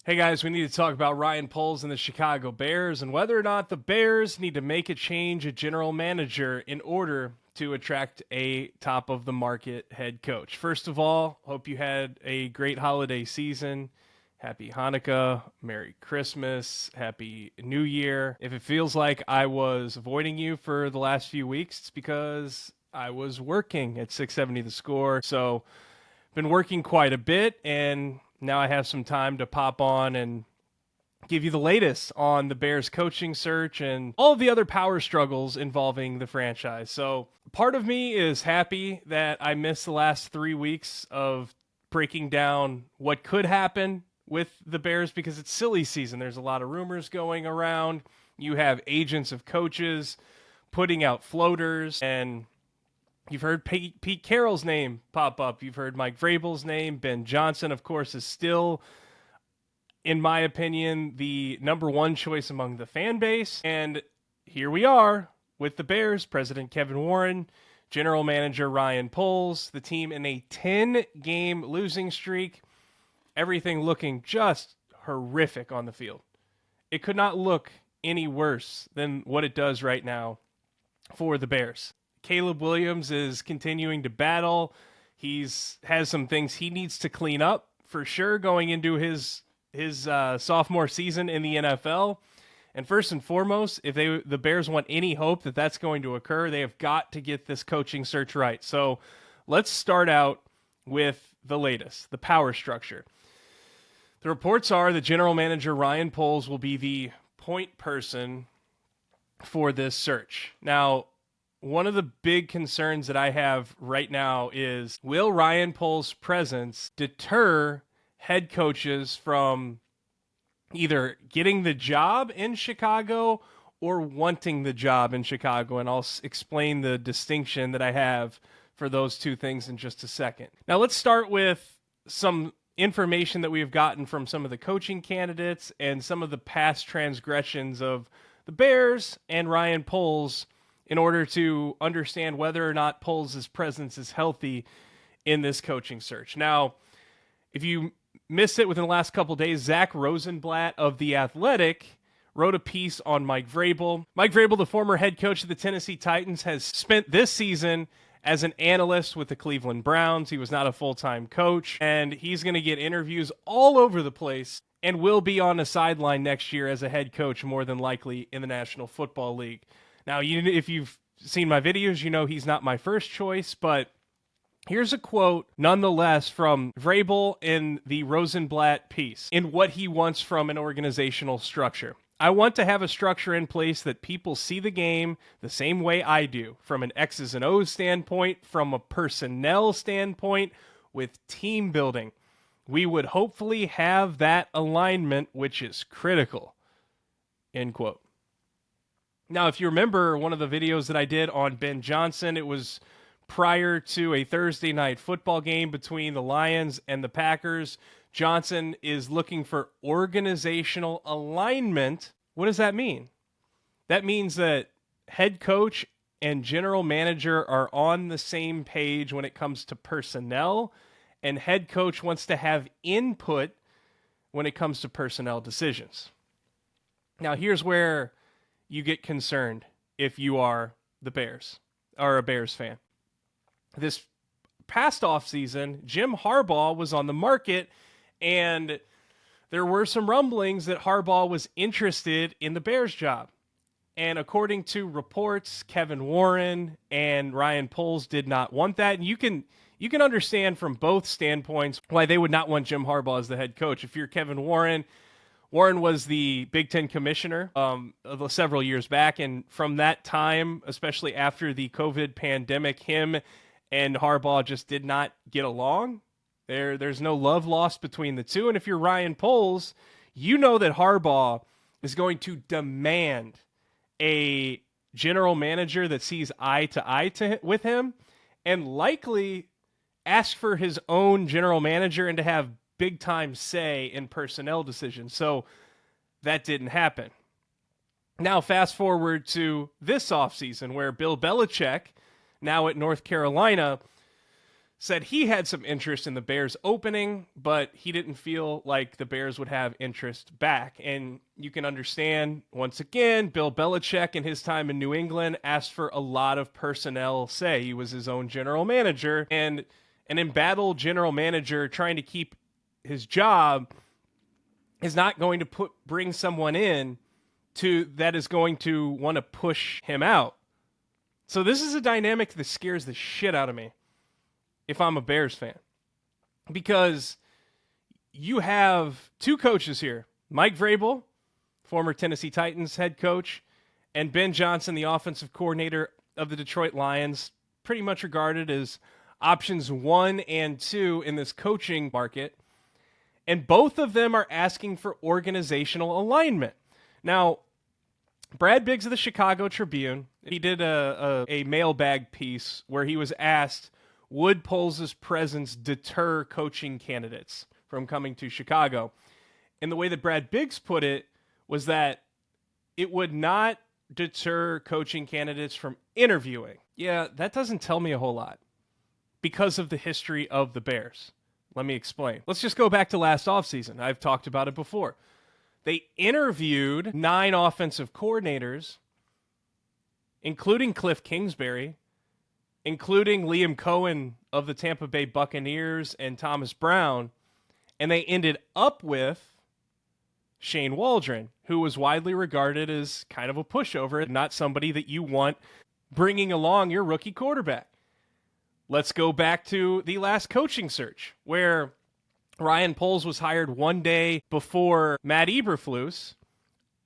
Hey guys, we need to talk about Ryan Poles and the Chicago Bears and whether or not the Bears need to make a change at general manager in order to attract a top of the market head coach. First of all, hope you had a great holiday season. Happy Hanukkah, Merry Christmas, Happy New Year. If it feels like I was avoiding you for the last few weeks, it's because I was working at 670 The Score. So, been working quite a bit, and now I have some time to pop on and give you the latest on the Bears coaching search and all of the other power struggles involving the franchise. So part of me is happy that I missed the last 3 weeks of breaking down what could happen with the Bears because it's silly season. There's a lot of rumors going around. You have agents of coaches putting out floaters, and you've heard Pete Carroll's name pop up. You've heard Mike Vrabel's name. Ben Johnson, of course, is still, in my opinion, the number one choice among the fan base. And here we are with the Bears, President Kevin Warren, General Manager Ryan Poles, the team in a 10-game losing streak, everything looking just horrific on the field. It could not look any worse than what it does right now for the Bears. Caleb Williams is continuing to battle. He's has some things he needs to clean up for sure going into his sophomore season in the NFL. And first and foremost, if the Bears want any hope that that's going to occur, they have got to get this coaching search right. So let's start out with the latest, the power structure. The reports are that General Manager Ryan Poles will be the point person for this search. Now, one of the big concerns that I have right now is, will Ryan Poles' presence deter head coaches from either getting the job in Chicago or wanting the job in Chicago? And I'll explain the distinction that I have for those two things in just a second. Now, let's start with some information that we've gotten from some of the coaching candidates and some of the past transgressions of the Bears and Ryan Poles in order to understand whether or not Poles' presence is healthy in this coaching search. Now, if you missed it within the last couple of days, Zach Rosenblatt of The Athletic wrote a piece on Mike Vrabel. Mike Vrabel, the former head coach of the Tennessee Titans, has spent this season as an analyst with the Cleveland Browns. He was not a full-time coach, and he's going to get interviews all over the place and will be on the sideline next year as a head coach, more than likely in the National Football League. Now, if you've seen my videos, you know he's not my first choice, but here's a quote, nonetheless, from Vrabel in the Rosenblatt piece in what he wants from an organizational structure. I want to have a structure in place that people see the game the same way I do, from an X's and O's standpoint, from a personnel standpoint, with team building. We would hopefully have that alignment, which is critical. End quote. Now, if you remember one of the videos that I did on Ben Johnson, it was prior to a Thursday night football game between the Lions and the Packers. Johnson is looking for organizational alignment. What does that mean? That means that head coach and general manager are on the same page when it comes to personnel, and head coach wants to have input when it comes to personnel decisions. Now, here's where you get concerned if you are the Bears or a Bears fan. This past offseason, Jim Harbaugh was on the market, and there were some rumblings that Harbaugh was interested in the Bears job. And according to reports, Kevin Warren and Ryan Poles did not want that. And you can understand from both standpoints why they would not want Jim Harbaugh as the head coach. If you're Kevin Warren, Warren was the Big Ten commissioner several years back, and from that time, especially after the COVID pandemic, him and Harbaugh just did not get along. There's no love lost between the two, and if you're Ryan Poles, you know that Harbaugh is going to demand a general manager that sees eye to eye with him, and likely ask for his own general manager and to have big time say in personnel decisions. So that didn't happen. Now fast forward to this offseason where Bill Belichick, now at North Carolina, said he had some interest in the Bears opening, but he didn't feel like the Bears would have interest back. And you can understand, once again, Bill Belichick in his time in New England asked for a lot of personnel say. He was his own general manager, and an embattled general manager trying to keep his job is not going to bring someone in that is going to want to push him out. So this is a dynamic that scares the shit out of me if I'm a Bears fan, because you have two coaches here, Mike Vrabel, former Tennessee Titans head coach, and Ben Johnson, the offensive coordinator of the Detroit Lions, pretty much regarded as options 1 and 2 in this coaching market. And both of them are asking for organizational alignment. Now, Brad Biggs of the Chicago Tribune, he did a mailbag piece where he was asked, would Poles' presence deter coaching candidates from coming to Chicago? And the way that Brad Biggs put it was that it would not deter coaching candidates from interviewing. Yeah, that doesn't tell me a whole lot because of the history of the Bears. Let me explain. Let's just go back to last offseason. I've talked about it before. They interviewed 9 offensive coordinators, including Cliff Kingsbury, including Liam Cohen of the Tampa Bay Buccaneers and Thomas Brown, and they ended up with Shane Waldron, who was widely regarded as kind of a pushover, not somebody that you want bringing along your rookie quarterback. Let's go back to the last coaching search, where Ryan Poles was hired one day before Matt Eberflus.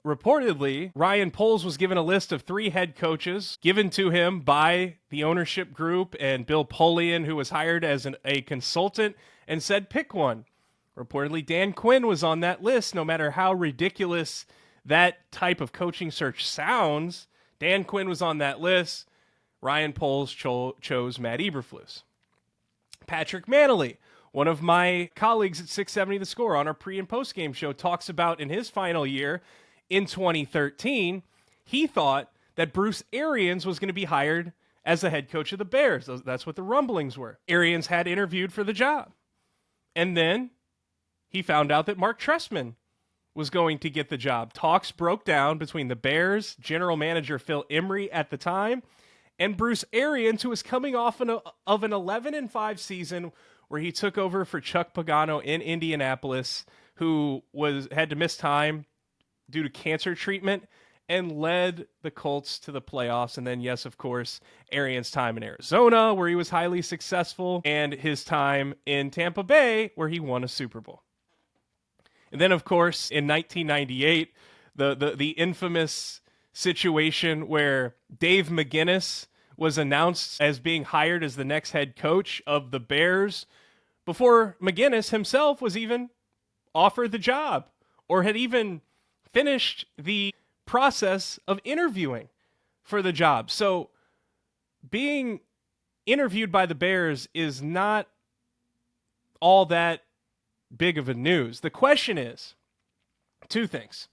Reportedly, Ryan Poles was given a list of 3 head coaches given to him by the ownership group and Bill Polian, who was hired as a consultant, and said, pick one. Reportedly, Dan Quinn was on that list. No matter how ridiculous that type of coaching search sounds, Dan Quinn was on that list. Ryan Poles chose Matt Eberflus. Patrick Manley, one of my colleagues at 670 The Score on our pre- and post-game show, talks about in his final year, in 2013, he thought that Bruce Arians was going to be hired as the head coach of the Bears. That's what the rumblings were. Arians had interviewed for the job. And then he found out that Mark Trestman was going to get the job. Talks broke down between the Bears, general manager Phil Emery at the time, and Bruce Arians, who was coming off of an 11-5 season where he took over for Chuck Pagano in Indianapolis, who had to miss time due to cancer treatment, and led the Colts to the playoffs. And then, yes, of course, Arians' time in Arizona, where he was highly successful, and his time in Tampa Bay, where he won a Super Bowl. And then, of course, in 1998, the infamous situation where Dave McGinnis was announced as being hired as the next head coach of the Bears before McGinnis himself was even offered the job or had even finished the process of interviewing for the job. So being interviewed by the Bears is not all that big of a news. The question is 2 things.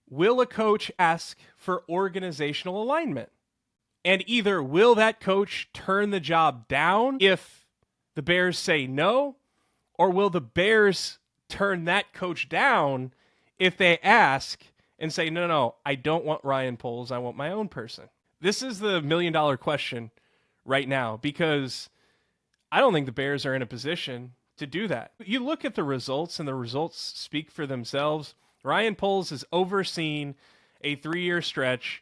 Will a coach ask for organizational alignment? And either will that coach turn the job down if the Bears say no, or will the Bears turn that coach down if they ask and say, no, I don't want Ryan Poles, I want my own person? This is the $1 million question right now, because I don't think the Bears are in a position to do that. You look at the results, and the results speak for themselves. Ryan Poles has overseen a 3-year stretch.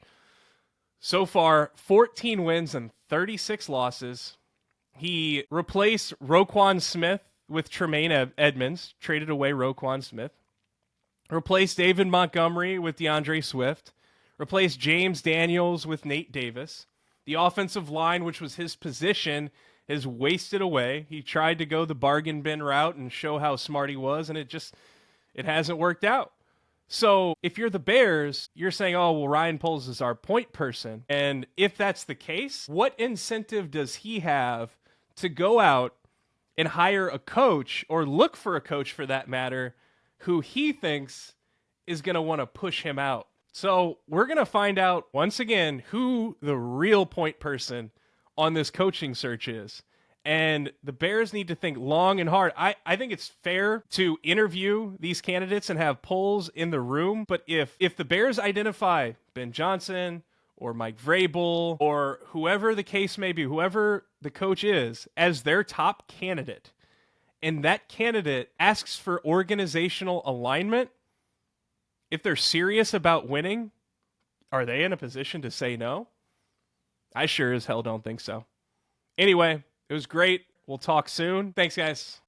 So far, 14 wins and 36 losses. He replaced Roquan Smith with Tremaine Edmonds, traded away Roquan Smith. Replaced David Montgomery with DeAndre Swift. Replaced James Daniels with Nate Davis. The offensive line, which was his position, is wasted away. He tried to go the bargain bin route and show how smart he was, and it hasn't worked out. So if you're the Bears, you're saying, oh, well, Ryan Poles is our point person. And if that's the case, what incentive does he have to go out and hire a coach, or look for a coach for that matter, who he thinks is going to want to push him out? So we're going to find out once again who the real point person on this coaching search is. And the Bears need to think long and hard. I think it's fair to interview these candidates and have polls in the room. But if the Bears identify Ben Johnson or Mike Vrabel or whoever the case may be, whoever the coach is, as their top candidate, and that candidate asks for organizational alignment, if they're serious about winning, are they in a position to say no? I sure as hell don't think so. Anyway, it was great. We'll talk soon. Thanks, guys.